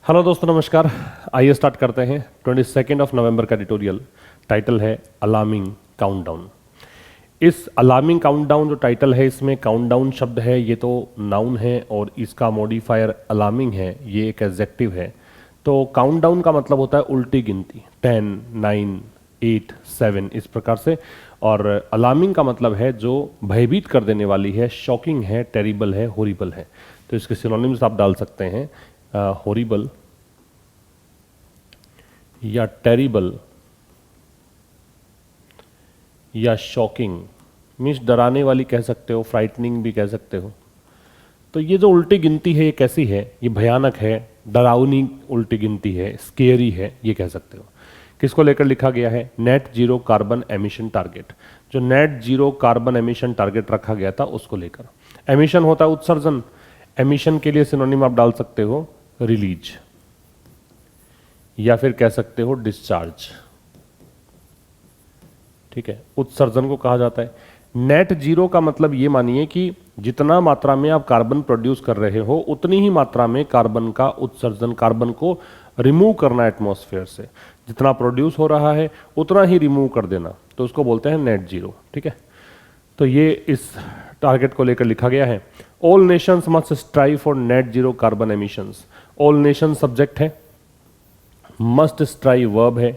Hello दोस्तों, नमस्कार। आइए स्टार्ट करते हैं 22 नवंबर का एडिटोरियल। टाइटल है अलार्मिंग काउंटडाउन। इस अलार्मिंग काउंटडाउन जो टाइटल है, इसमें काउंटडाउन शब्द है, ये तो नाउन है और इसका मॉडिफायर अलार्मिंग है, ये एक एडजेक्टिव है। तो काउंटडाउन का मतलब होता है उल्टी गिनती, 10, 9, 8, 7 इस प्रकार से। और अलार्मिंग का मतलब है जो भयभीत कर देने वाली है, शॉकिंग है, टेरिबल है, हॉरिबल है। तो इसके सिनोनिम्स आप डाल सकते हैं, हॉरिबल या टेरिबल या शॉकिंग। मीन्स डराने वाली कह सकते हो, फ्राइटनिंग भी कह सकते हो। तो ये जो उल्टी गिनती है ये कैसी है? ये भयानक है, डरावनी उल्टी गिनती है, स्केरी है, ये कह सकते हो। किसको लेकर लिखा गया है? Net zero carbon emission target. जो net zero carbon emission target रखा गया था उसको लेकर। एमिशन होता है उत्सर्जन। एमिशन के लिए सिनोनिम आप डाल सकते हो रिलीज, या फिर कह सकते हो डिस्चार्ज। ठीक है, उत्सर्जन को कहा जाता है। नेट जीरो का मतलब ये मानिए कि जितना मात्रा में आप कार्बन प्रोड्यूस कर रहे हो उतनी ही मात्रा में कार्बन का उत्सर्जन, कार्बन को रिमूव करना एटमॉस्फेयर से। जितना प्रोड्यूस हो रहा है उतना ही रिमूव कर देना, तो उसको बोलते हैं नेट जीरो। ठीक है, तो ये इस टारगेट को लेकर लिखा गया है। All Nations must strive for net zero carbon emissions. All nation subject है, मस्ट स्ट्राइव वर्ब है,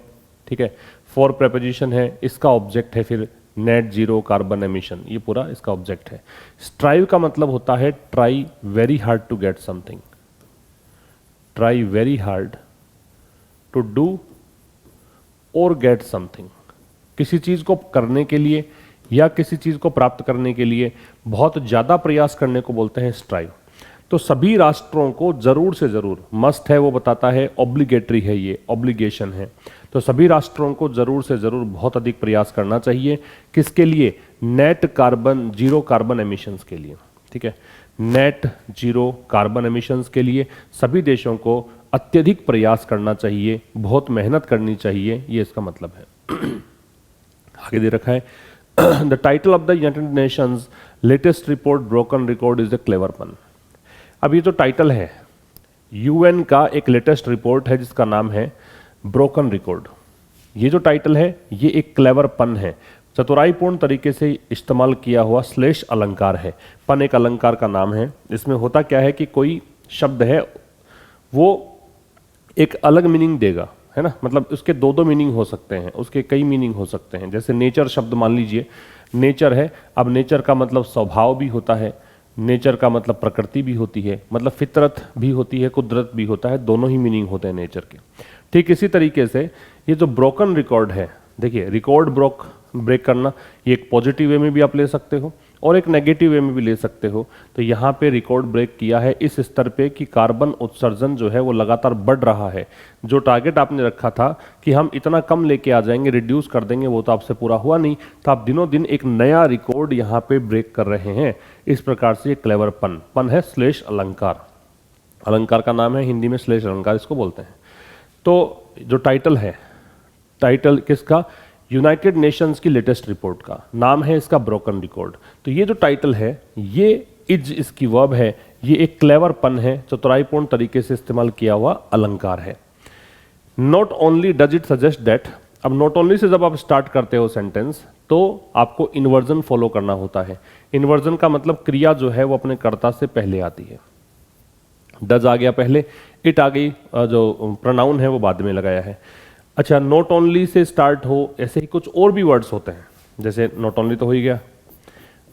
ठीक है, फॉर प्रेपोजिशन है, इसका ऑब्जेक्ट है फिर नेट जीरो कार्बन एमिशन, ये पूरा इसका ऑब्जेक्ट है। स्ट्राइव का मतलब होता है try very hard to get something, try very hard to do और गेट समथिंग। किसी चीज को करने के लिए या किसी चीज को प्राप्त करने के लिए बहुत ज्यादा प्रयास करने को बोलते हैं स्ट्राइव। तो सभी राष्ट्रों को जरूर से जरूर, मस्ट है वो बताता है, ऑब्लिगेटरी है, ये ऑब्लिगेशन है। तो सभी राष्ट्रों को जरूर से जरूर बहुत अधिक प्रयास करना चाहिए। किसके लिए? Net carbon zero carbon emissions के लिए। ठीक है, नेट जीरो कार्बन एमिशंस के लिए सभी देशों को अत्यधिक प्रयास करना चाहिए, बहुत मेहनत करनी चाहिए, ये इसका मतलब है। आगे दे रखा है the title of the United Nations latest report broken record is the clever पन। अब ये जो टाइटल है, यूएन का एक लेटेस्ट रिपोर्ट है जिसका नाम है ब्रोकन रिकॉर्ड। ये जो टाइटल है ये एक क्लेवर पन है, चतुराईपूर्ण तरीके से इस्तेमाल किया हुआ स्लेश अलंकार है। पन एक अलंकार का नाम है। इसमें होता क्या है कि कोई शब्द है वो एक अलग मीनिंग देगा, है ना, मतलब उसके दो दो मीनिंग हो सकते हैं, उसके कई मीनिंग हो सकते हैं। जैसे नेचर शब्द मान लीजिए, नेचर है, अब नेचर का मतलब स्वभाव भी होता है, नेचर का मतलब प्रकृति भी होती है, मतलब फितरत भी होती है, कुदरत भी होता है, दोनों ही मीनिंग होते हैं नेचर के। ठीक इसी तरीके से ये जो ब्रोकन रिकॉर्ड है, देखिए रिकॉर्ड ब्रेक करना, ये एक पॉजिटिव वे में भी आप ले सकते हो और एक नेगेटिव वे में भी ले सकते हो। तो यहाँ पे रिकॉर्ड ब्रेक किया है इस स्तर पे कि कार्बन उत्सर्जन जो है वो लगातार बढ़ रहा है। जो टारगेट आपने रखा था कि हम इतना कम लेके आ जाएंगे, रिड्यूस कर देंगे, वो तो आपसे पूरा हुआ नहीं, तो आप दिनों दिन एक नया रिकॉर्ड यहाँ पे ब्रेक कर रहे हैं। इस प्रकार से ये क्लेवर पन है, श्लेष अलंकार। अलंकार का नाम है, हिंदी में श्लेष अलंकार इसको बोलते हैं। तो जो टाइटल है, टाइटल किसका? यूनाइटेड नेशंस की लेटेस्ट रिपोर्ट का नाम है इसका ब्रोकन रिकॉर्ड। तो ये जो टाइटल है ये इज इसकी वर्ब है, ये एक क्लेवर पन है, चतुराईपूर्ण तरीके से इस्तेमाल किया हुआ अलंकार है। Not only does it suggest that, अब नॉट ओनली से जब आप स्टार्ट करते हो सेंटेंस तो आपको इन्वर्जन फॉलो करना होता है। इन्वर्जन का मतलब क्रिया जो है वो अपने कर्ता से पहले आती है। डज आ गया पहले, इट आ गई, जो प्रोनाउन है वो बाद में लगाया है। अच्छा, नॉट ओनली से स्टार्ट हो, ऐसे ही कुछ और भी वर्ड्स होते हैं, जैसे नॉट ओनली तो हो ही गया।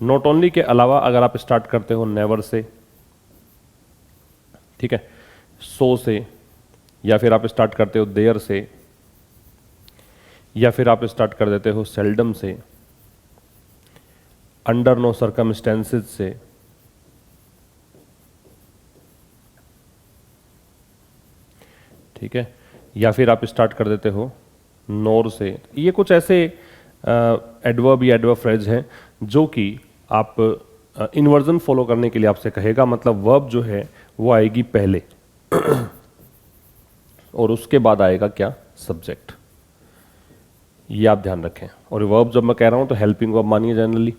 नॉट ओनली के अलावा अगर आप स्टार्ट करते हो नेवर से, ठीक है, सो से, या फिर आप स्टार्ट करते हो देयर से, या फिर आप स्टार्ट कर देते हो सेल्डम से, अंडर नो सर्कमस्टेंसेस से, ठीक है, या फिर आप स्टार्ट कर देते हो नोर से। ये कुछ ऐसे एडवर्ब या एडवर्ब फ्रेज हैं जो कि आप इन्वर्जन फॉलो करने के लिए आपसे कहेगा, मतलब वर्ब जो है वो आएगी पहले और उसके बाद आएगा क्या? सब्जेक्ट। ये आप ध्यान रखें। और वर्ब जब मैं कह रहा हूं तो हेल्पिंग वर्ब मानिए जनरली।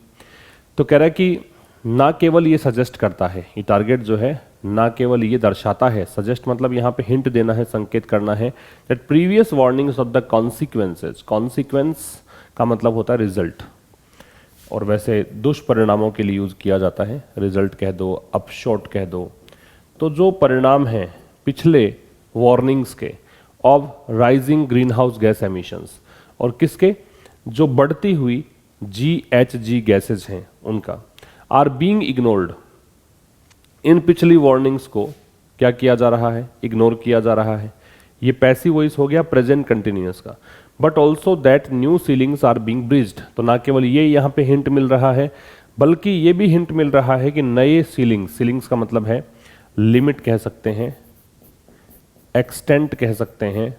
तो कह रहा है कि ना केवल ये सजेस्ट करता है, ये टारगेट जो है ना केवल ये दर्शाता है, सजेस्ट मतलब यहाँ पे हिंट देना है, संकेत करना है, that previous warnings of the consequences, consequence का मतलब होता है रिजल्ट, और वैसे दुष्परिणामों के लिए यूज किया जाता है, रिजल्ट कह दो, अपशॉट कह दो। तो जो परिणाम हैं पिछले वार्निंग्स के of rising green house gas emissions, और किसके, जो बढ़ती हुई GHG गैसेज हैं उनका, आर बीइंग इग्नोर्ड, इन पिछली वार्निंग्स को क्या किया जा रहा है, इग्नोर किया जा रहा है। ये पैसिव वॉइस हो गया प्रेजेंट कंटिन्यूअस का। But also that new ceilings are being breached, तो ना केवल ये यहाँ पे हिंट मिल रहा है, बल्कि ये भी हिंट मिल रहा है कि नए सीलिंग्स, सीलिंग्स का मतलब है लिमिट कह सकते हैं, एक्सटेंट कह सकते हैं,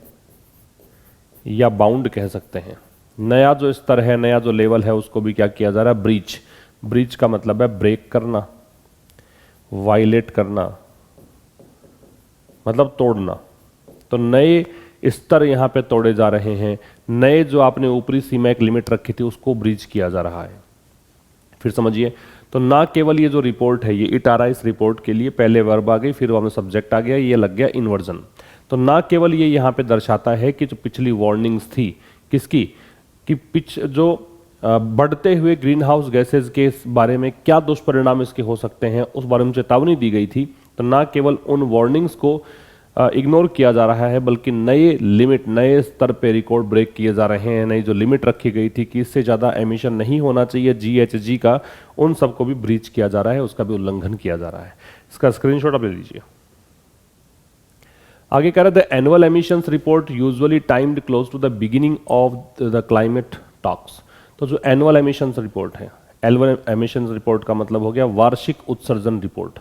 या बाउंड कह सकते हैं। नया जो स्तर है, नया जो लेवल है, उसको भी क्या किया जा रहा है, ब्रीच। ब्रीच का मतलब है ब्रेक करना, वायलेट करना, मतलब तोड़ना। तो नए स्तर यहां पे तोड़े जा रहे हैं, नए जो आपने ऊपरी सीमा एक लिमिट रखी थी उसको ब्रीच किया जा रहा है। फिर समझिए, तो ना केवल ये जो रिपोर्ट है, ये इट आ रहा है, इस रिपोर्ट के लिए पहले वर्ब आ गई, फिर वहां सब्जेक्ट आ गया, ये लग गया इन्वर्जन। तो ना केवल ये यहाँ पे दर्शाता है कि जो पिछली वार्निंग्स थी किसकी, कि जो बढ़ते हुए ग्रीन हाउस गैसेज के बारे में क्या दुष्परिणाम इसके हो सकते हैं, उस बारे में चेतावनी दी गई थी। तो ना केवल उन वार्निंग्स को इग्नोर किया जा रहा है, बल्कि नए लिमिट, नए स्तर पे रिकॉर्ड ब्रेक किए जा रहे हैं। नई जो लिमिट रखी गई थी कि इससे ज़्यादा एमिशन नहीं होना चाहिए GHG का, उन सबको भी ब्रीच किया जा रहा है, उसका भी उल्लंघन किया जा रहा है। इसका स्क्रीनशॉट आप ले लीजिए। आगे कह रहे थे annual emissions report usually timed close to the beginning of the climate talks. तो जो एनुअल एमिशंस रिपोर्ट है, एनुअल एमिशंस रिपोर्ट का मतलब हो गया वार्षिक उत्सर्जन रिपोर्ट,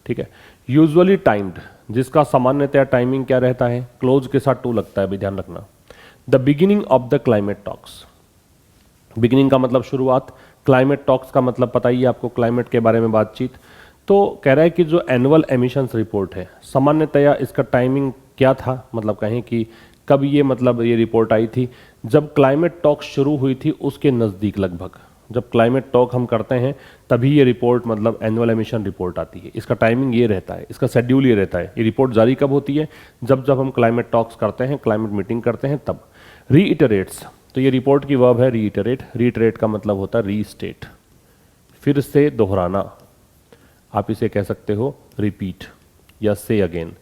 ठीक है। यूजुअली टाइम्ड, जिसका सामान्यतया टाइमिंग क्या रहता है, क्लोज के साथ टू लगता है, भी ध्यान रखना। The beginning of the climate talks, beginning का मतलब शुरुआत, क्लाइमेट टॉक्स का मतलब पता ही है आपको, क्लाइमेट के बारे में बातचीत। तो कह रहा है कि जो एनुअल एमिशंस रिपोर्ट है, सामान्यतया इसका टाइमिंग क्या था, मतलब कहें कि कब ये, मतलब ये रिपोर्ट आई थी, जब क्लाइमेट टॉक शुरू हुई थी उसके नज़दीक लगभग। जब क्लाइमेट टॉक हम करते हैं तभी ये रिपोर्ट, मतलब एनुअल एमिशन रिपोर्ट आती है। इसका टाइमिंग ये रहता है, इसका शेड्यूल ये रहता है। ये रिपोर्ट जारी कब होती है, जब जब हम क्लाइमेट टॉक्स करते हैं, क्लाइमेट मीटिंग करते हैं तब। रीइटरेट्स, तो ये रिपोर्ट की वर्ब है रीइटरेट। रीइटरेट का मतलब होता है रीस्टेट, फिर से दोहराना। आप इसे कह सकते हो रिपीट या से अगेन।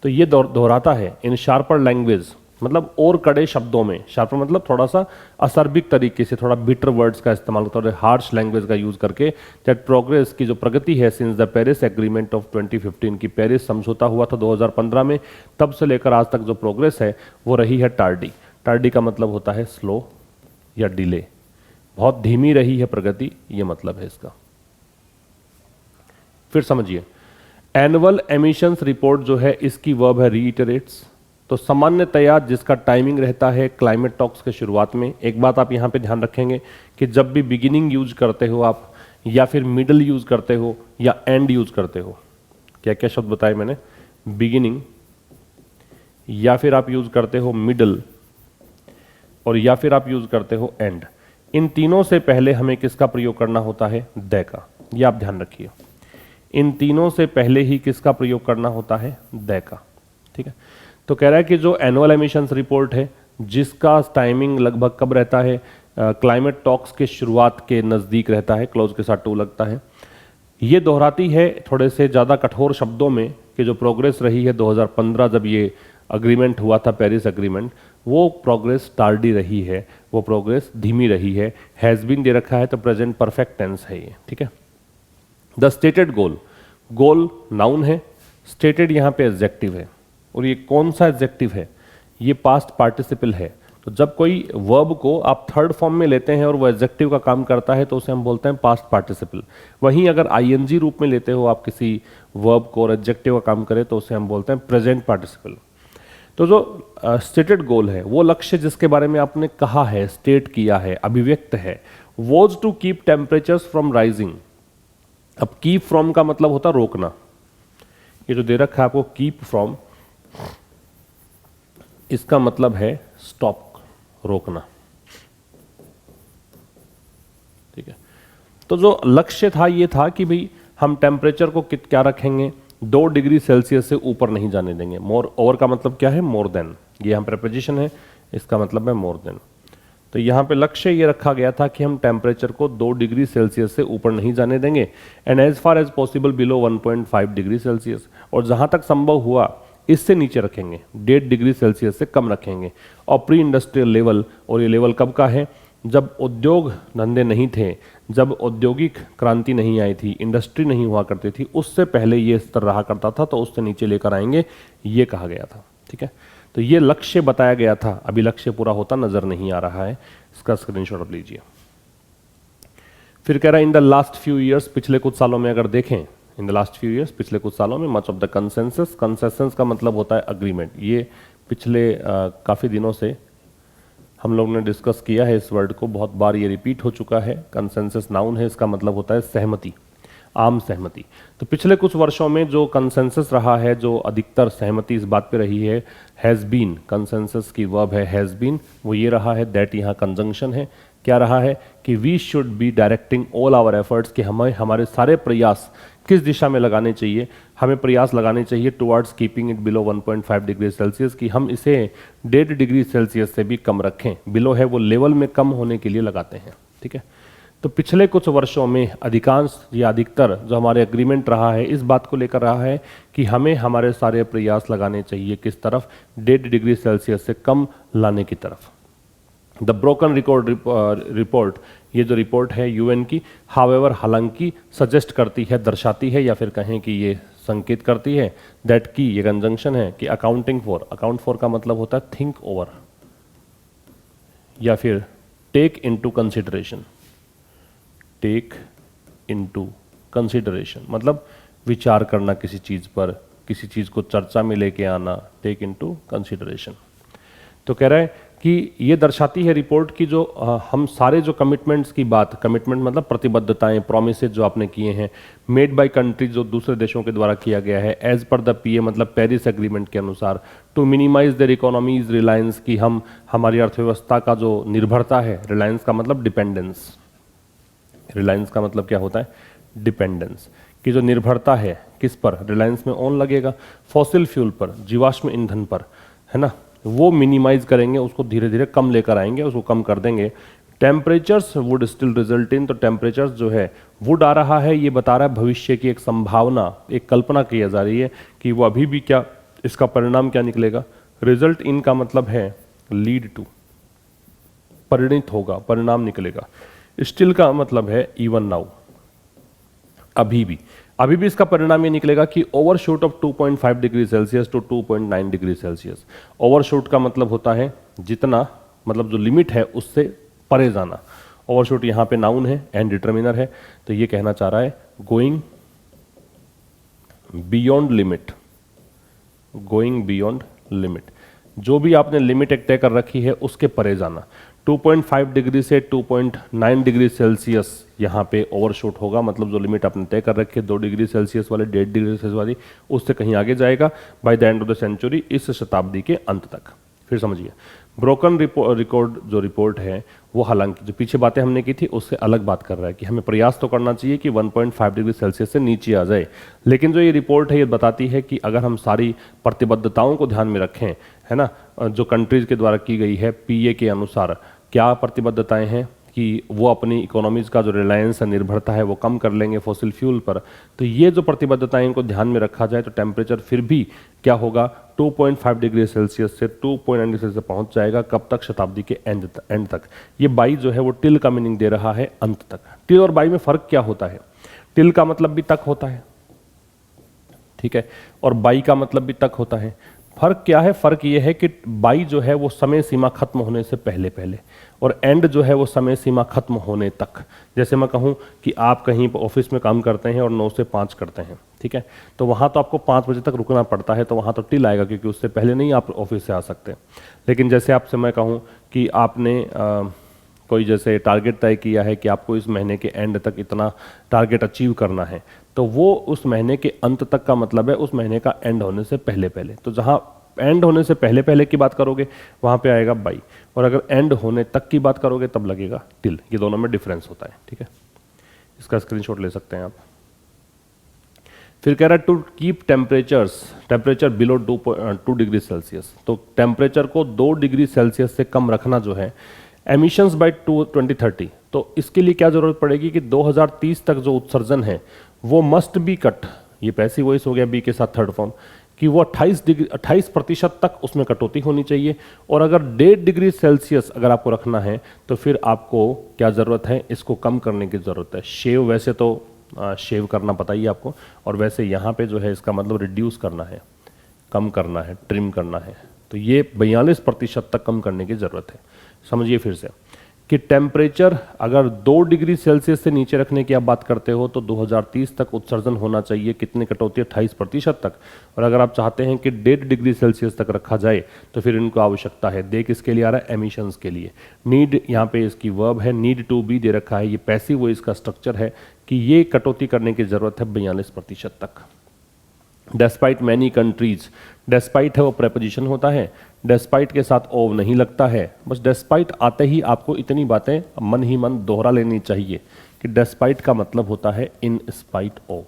तो ये दोहराता है इन शार्पर लैंग्वेज, मतलब और कड़े शब्दों में। शार्पर मतलब थोड़ा सा असर्बिक तरीके से, थोड़ा बिटर वर्ड्स का इस्तेमाल करते हैं, हार्श लैंग्वेज का यूज करके, दैट प्रोग्रेस की जो प्रगति है since the Paris agreement of 2015 की, पेरिस समझौता हुआ था 2015 में, तब से लेकर आज तक जो प्रोग्रेस है वो रही है टार्डी। टार्डी का मतलब होता है स्लो या डिले, बहुत धीमी रही है प्रगति, ये मतलब है इसका। फिर समझिए, एनुअल एमिशंस रिपोर्ट जो है इसकी वर्ब है रीइटरेट्स। तो सामान्यतया जिसका टाइमिंग रहता है क्लाइमेट टॉक्स के शुरुआत में। एक बात आप यहां पे ध्यान रखेंगे कि जब भी बिगिनिंग यूज करते हो आप, या फिर मिडल यूज करते हो, या एंड यूज करते हो, क्या क्या शब्द बताए मैंने, बिगिनिंग, या फिर आप यूज करते हो मिडल, और या फिर आप यूज करते हो एंड, इन तीनों से पहले हमें किसका प्रयोग करना होता है, द का। यह आप ध्यान रखिए, इन तीनों से पहले ही किसका प्रयोग करना होता है, द का, ठीक है। तो कह रहा है कि जो एनुअल एमिशंस रिपोर्ट है जिसका टाइमिंग लगभग कब रहता है, क्लाइमेट टॉक्स के शुरुआत के नज़दीक रहता है, क्लोज के साथ टू लगता है। ये दोहराती है थोड़े से ज़्यादा कठोर शब्दों में कि जो प्रोग्रेस रही है 2015 जब ये अग्रीमेंट हुआ था, पेरिस अग्रीमेंट, वो प्रोग्रेस टार्डी रही है, वो प्रोग्रेस धीमी रही है। हैज़ बीन दे रखा है तो प्रेजेंट परफेक्ट टेंस है ये, ठीक है। The stated goal, goal noun है, स्टेटेड यहाँ पे एडजेक्टिव है, और ये कौन सा एडजेक्टिव है, ये पास्ट पार्टिसिपल है। तो जब कोई वर्ब को आप थर्ड फॉर्म में लेते हैं और वो एडजेक्टिव का काम करता है तो उसे हम बोलते हैं पास्ट पार्टिसिपल। वहीं अगर आईएनजी रूप में लेते हो आप किसी वर्ब को और एडजेक्टिव का काम करे तो उसे हम बोलते हैं प्रेजेंट पार्टिसिपल। तो जो स्टेटेड गोल है, वो लक्ष्य जिसके बारे में आपने कहा है, स्टेट किया है, अभिव्यक्त है, was to keep temperatures from rising. अब कीप फ्रॉम का मतलब होता रोकना, ये जो दे रखा है आपको कीप फ्रॉम, इसका मतलब है स्टॉप, रोकना, ठीक है। तो जो लक्ष्य था ये था कि भाई हम टेम्परेचर को क्या रखेंगे, 2 डिग्री सेल्सियस से ऊपर नहीं जाने देंगे। मोर ओवर का मतलब क्या है, मोर देन, ये यहाँ प्रेपोजिशन है, इसका मतलब है मोर देन। तो यहाँ पे लक्ष्य ये रखा गया था कि हम टेम्परेचर को 2 डिग्री सेल्सियस से ऊपर नहीं जाने देंगे, and as far as possible below 1.5 degree Celsius, और जहाँ तक संभव हुआ इससे नीचे रखेंगे, 1.5 डिग्री सेल्सियस से कम रखेंगे। और प्री इंडस्ट्रियल लेवल, और ये लेवल कब का है, जब उद्योग धंधे नहीं थे, जब औद्योगिक क्रांति नहीं आई थी, इंडस्ट्री नहीं हुआ करती थी, उससे पहले ये स्तर रहा करता था, तो उससे नीचे लेकर आएंगे, ये कहा गया था। ठीक है, तो ये लक्ष्य बताया गया था। अभी लक्ष्य पूरा होता नजर नहीं आ रहा है, इसका स्क्रीनशॉट आप लीजिए। फिर कह रहा है in the last few years, पिछले कुछ सालों में अगर देखें, in the last few years, पिछले कुछ सालों में, much of the consensus, consensus का मतलब होता है अग्रीमेंट। ये पिछले काफ़ी दिनों से हम लोग ने डिस्कस किया है इस वर्ड को, बहुत बार ये रिपीट हो चुका है। कंसेंसस नाउन है, इसका मतलब होता है सहमति, आम सहमति। तो पिछले कुछ वर्षों में जो कंसेंसस रहा है, जो अधिकतर सहमति इस बात पे रही है, हैज़ बीन, कंसेंसस की वर्ब है हैज़ बीन, वो ये रहा है, दैट यहाँ कंजंक्शन है। क्या रहा है कि we should be directing all our efforts, कि हमें हमारे सारे प्रयास किस दिशा में लगाने चाहिए, हमें प्रयास लगाने चाहिए towards keeping it below 1.5 degree Celsius, कि हम इसे 1.5 डिग्री सेल्सियस से भी कम रखें। बिलो है वो लेवल में कम होने के लिए लगाते हैं। ठीक है, तो पिछले कुछ वर्षों में अधिकांश या अधिकतर जो हमारे एग्रीमेंट रहा है, इस बात को लेकर रहा है कि हमें हमारे सारे प्रयास लगाने चाहिए किस तरफ, 1.5 डिग्री सेल्सियस से कम लाने की तरफ। द ब्रोकन रिपोर्ट, ये जो रिपोर्ट है यूएन की, हावेवर, हालांकि, सजेस्ट करती है, दर्शाती है, या फिर कहें कि ये संकेत करती है, दैट की, ये कंजंक्शन है कि अकाउंटिंग फॉर, अकाउंट फॉर का मतलब होता है थिंक ओवर, या फिर take into consideration, take into consideration मतलब विचार करना किसी चीज पर, किसी चीज को चर्चा में लेके आना, टेक इनटू कंसिडरेशन। तो कह रहा है कि ये दर्शाती है रिपोर्ट की, जो हम सारे जो कमिटमेंट्स की बात, कमिटमेंट मतलब प्रतिबद्धताएं, प्रोमिसेज जो आपने किए हैं, मेड बाय कंट्री, जो दूसरे देशों के द्वारा किया गया है, एज पर द पीए मतलब पेरिस एग्रीमेंट के अनुसार, to minimize their economies reliance, की हम हमारी अर्थव्यवस्था का जो निर्भरता है, रिलायंस का मतलब डिपेंडेंस, रिलायंस का मतलब क्या होता है, डिपेंडेंस, की जो निर्भरता है किस पर, रिलायंस में ऑन लगेगा, फॉसिल फ्यूल पर, जीवाश्म ईंधन पर, है ना, वो मिनिमाइज करेंगे, उसको धीरे धीरे कम लेकर आएंगे, उसको कम कर देंगे। Temperatures would still result in, तो टेम्परेचर्स जो है वुड आ रहा है, ये बता रहा है भविष्य की एक संभावना, एक कल्पना की जा रही है कि वो अभी भी क्या, इसका परिणाम क्या निकलेगा। रिजल्ट इन का मतलब है लीड टू, परिणित होगा, परिणाम निकलेगा। स्टिल का मतलब है इवन नाउ, अभी भी, अभी भी इसका परिणाम ये निकलेगा कि overshoot of 2.5 degree Celsius to 2.9 degree Celsius. Overshoot का मतलब होता है जितना, मतलब जो लिमिट है उससे परे जाना। ओवरशूट यहाँ पे नाउन है, एंड डिटर्मिनर है, तो ये कहना चाह रहा है going beyond limit, going beyond limit, जो भी आपने लिमिट एक तय कर रखी है उसके परे जाना। 2.5 डिग्री से 2.9 डिग्री सेल्सियस यहाँ पे ओवरशूट होगा, मतलब जो लिमिट आपने तय कर रखी है 2 डिग्री सेल्सियस वाले, 1.5 डिग्री सेल्सियस वाली, उससे कहीं आगे जाएगा by the end of the century, इस शताब्दी के अंत तक। फिर समझिए, ब्रोकन रिकॉर्ड जो रिपोर्ट है वो हालांकि जो पीछे बातें हमने की थी उससे अलग बात कर रहा है कि हमें प्रयास तो करना चाहिए कि 1.5 डिग्री सेल्सियस से नीचे आ जाए, लेकिन जो ये रिपोर्ट है ये बताती है कि अगर हम सारी प्रतिबद्धताओं को ध्यान में रखें, है ना, जो कंट्रीज के द्वारा की गई है पीए के अनुसार, क्या प्रतिबद्धताएं हैं कि वो अपनी इकोनॉमीज का जो रिलायंस है, निर्भरता है, वो कम कर लेंगे फॉसिल फ्यूल पर। तो ये जो प्रतिबद्धताएं इनको ध्यान में रखा जाए तो टेम्परेचर फिर भी क्या होगा, 2.5 डिग्री सेल्सियस से 2.9 डिग्री सेल्सियस पहुंच जाएगा। कब तक, शताब्दी के एंड तक। ये बाई जो है वो टिल का मीनिंग दे रहा है, अंत तक। टिल और बाई में फर्क क्या होता है, टिल का मतलब भी तक होता है, ठीक है, और बाई का मतलब भी तक होता है। फर्क क्या है, फर्क ये है कि बाई जो है वो समय सीमा खत्म होने से पहले पहले, और एंड जो है वो समय सीमा खत्म होने तक। जैसे मैं कहूँ कि आप कहीं ऑफिस में काम करते हैं और 9 से 5 करते हैं, ठीक है, तो वहाँ तो आपको 5 बजे तक रुकना पड़ता है, तो वहाँ तो टिल आएगा क्योंकि उससे पहले नहीं आप ऑफिस से आ सकते। लेकिन जैसे आपसे मैं कहूँ कि आपने कोई जैसे टारगेट तय किया है कि आपको इस महीने के एंड तक इतना टारगेट अचीव करना है, तो वो उस महीने के अंत तक का मतलब है उस महीने का एंड होने से पहले पहले। तो जहाँ एंड होने से पहले पहले की बात करोगे वहाँ पे आएगा बाई, और अगर एंड होने तक की बात करोगे तब लगेगा टिल। ये दोनों में डिफरेंस होता है, ठीक है। इसका स्क्रीनशॉट ले सकते हैं आप। फिर कह रहा है to keep temperature below 2 degree Celsius, तो टेम्परेचर को 2 डिग्री सेल्सियस से कम रखना जो है, एमिशंस बाय 2030, तो इसके लिए क्या जरूरत पड़ेगी कि 2030 तक जो उत्सर्जन है वो मस्ट बी कट, ये पैसिव वॉइस हो गया बी के साथ थर्ड फॉर्म, कि वो 28% तक उसमें कटौती होनी चाहिए। और अगर 1.5 डिग्री सेल्सियस अगर आपको रखना है तो फिर आपको क्या ज़रूरत है, इसको कम करने की ज़रूरत है। शेव वैसे तो शेव करना पता ही आपको, और वैसे यहाँ पे जो है इसका मतलब रिड्यूस करना है, कम करना है, ट्रिम करना है, तो ये 42% तक कम करने की ज़रूरत है। समझिए फिर से कि टेम्परेचर अगर 2 डिग्री सेल्सियस से नीचे रखने की आप बात करते हो तो 2030 तक उत्सर्जन होना चाहिए कितने कटौती, 28% तक। और अगर आप चाहते हैं कि 1.5 डिग्री सेल्सियस तक रखा जाए तो फिर इनको आवश्यकता है, दे किसके लिए आ रहा है, एमिशंस के लिए। नीड यहाँ पे इसकी वर्ब है, नीड टू बी दे रखा है, ये पैसिव वॉइस का स्ट्रक्चर है कि ये कटौती करने की जरूरत है 42% तक। डेस्पाइट मैनी कंट्रीज, डेस्पाइट है वो प्रेपोजिशन होता है, डेस्पाइट के साथ ओव नहीं लगता है। बस डेस्पाइट आते ही आपको इतनी बातें मन ही मन दोहरा लेनी चाहिए कि डेस्पाइट का मतलब होता है इन स्पाइट ओव।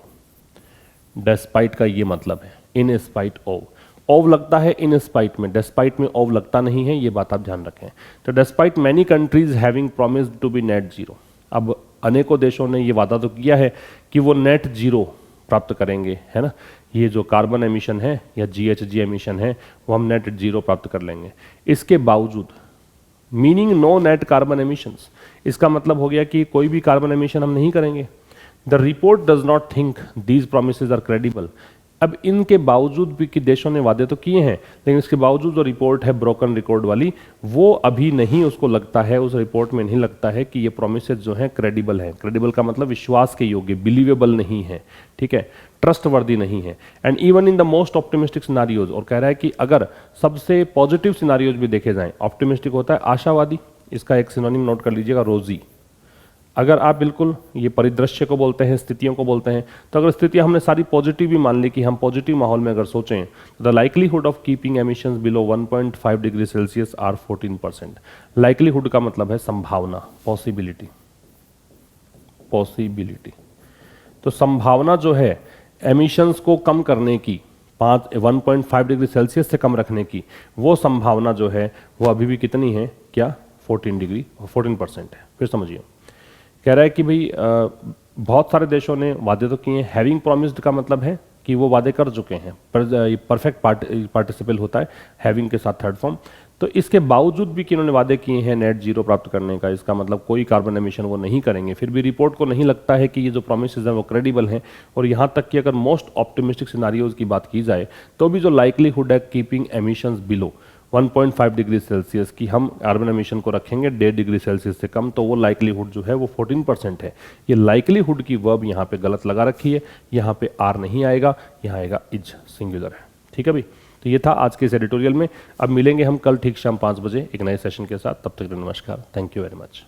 डेस्पाइट का ये मतलब है इन स्पाइट ओव, ओव लगता है इन स्पाइट में, डेस्पाइट में ओव लगता नहीं है, ये बात आप ध्यान रखें। तो despite many countries having promised to be net zero, अब अनेकों देशों ने ये वादा तो किया है कि वो नेट जीरो प्राप्त करेंगे, है ना, ये जो कार्बन एमिशन है या GHG एमिशन है वो हम नेट जीरो प्राप्त कर लेंगे। इसके बावजूद meaning no net carbon emissions, इसका मतलब हो गया कि कोई भी कार्बन एमिशन हम नहीं करेंगे। The report does not think these promises are credible, अब इनके बावजूद भी कि देशों ने वादे तो किए हैं लेकिन इसके बावजूद जो रिपोर्ट है ब्रोकन रिकॉर्ड वाली, वो अभी नहीं उसको लगता है, उस रिपोर्ट में नहीं लगता है कि ये प्रोमिसेस जो हैं क्रेडिबल हैं। क्रेडिबल का मतलब विश्वास के योग्य, बिलीवेबल नहीं है, ठीक है, ट्रस्टवर्दी नहीं है। And even in the most optimistic scenarios, और कह रहा है कि अगर सबसे पॉजिटिव सिनारियोज भी देखे जाएं, ऑप्टिमिस्टिक होता है आशावादी, इसका एक सिनोनिम नोट कर लीजिएगा रोजी। अगर आप बिल्कुल ये परिदृश्य को बोलते हैं, स्थितियों को बोलते हैं, तो अगर स्थितियां हमने सारी पॉजिटिव भी मान ली कि हम पॉजिटिव माहौल में अगर सोचें तो the likelihood of keeping emissions below 1.5 degree Celsius are 14%। Likelihood का मतलब है संभावना, पॉसिबिलिटी, पॉसिबिलिटी। तो संभावना जो है एमिशंस को कम करने की, 1.5 डिग्री सेल्सियस से कम रखने की, वो संभावना जो है वो अभी भी कितनी है, क्या 14% है। फिर समझिए, कह रहा है कि भाई बहुत सारे देशों ने वादे तो किए हैं, हैविंग प्रॉमिस्ड का मतलब है कि वो वादे कर चुके हैं, पर परफेक्ट पार्टिसिपल होता है हैविंग के साथ थर्ड फॉर्म। तो इसके बावजूद भी कि उन्होंने वादे किए हैं नेट जीरो प्राप्त करने का, इसका मतलब कोई कार्बन एमिशन वो नहीं करेंगे, फिर भी रिपोर्ट को नहीं लगता है कि ये जो प्रोमिसेस हैं वो क्रेडिबल हैं। और यहाँ तक कि अगर मोस्ट ऑप्टिमिस्टिक सिनारियोज की बात की जाए तो भी जो लाइकलीहुड है keeping emissions below 1.5 degree Celsius की हम कार्बन एमिशन को रखेंगे 1.5 डिग्री सेल्सियस से कम, तो वो लाइकलीहुड जो है वो 14% है। ये लाइकलीहुड की वर्ब यहाँ पे गलत लगा रखी है, यहाँ पे आर नहीं आएगा, यहाँ आएगा इज, सिंगुलर है। ठीक है भाई, तो ये था आज के इस एडिटोरियल में। अब मिलेंगे हम कल ठीक शाम 5 बजे एक नए सेशन के साथ, तब तक नमस्कार, थैंक यू वेरी मच।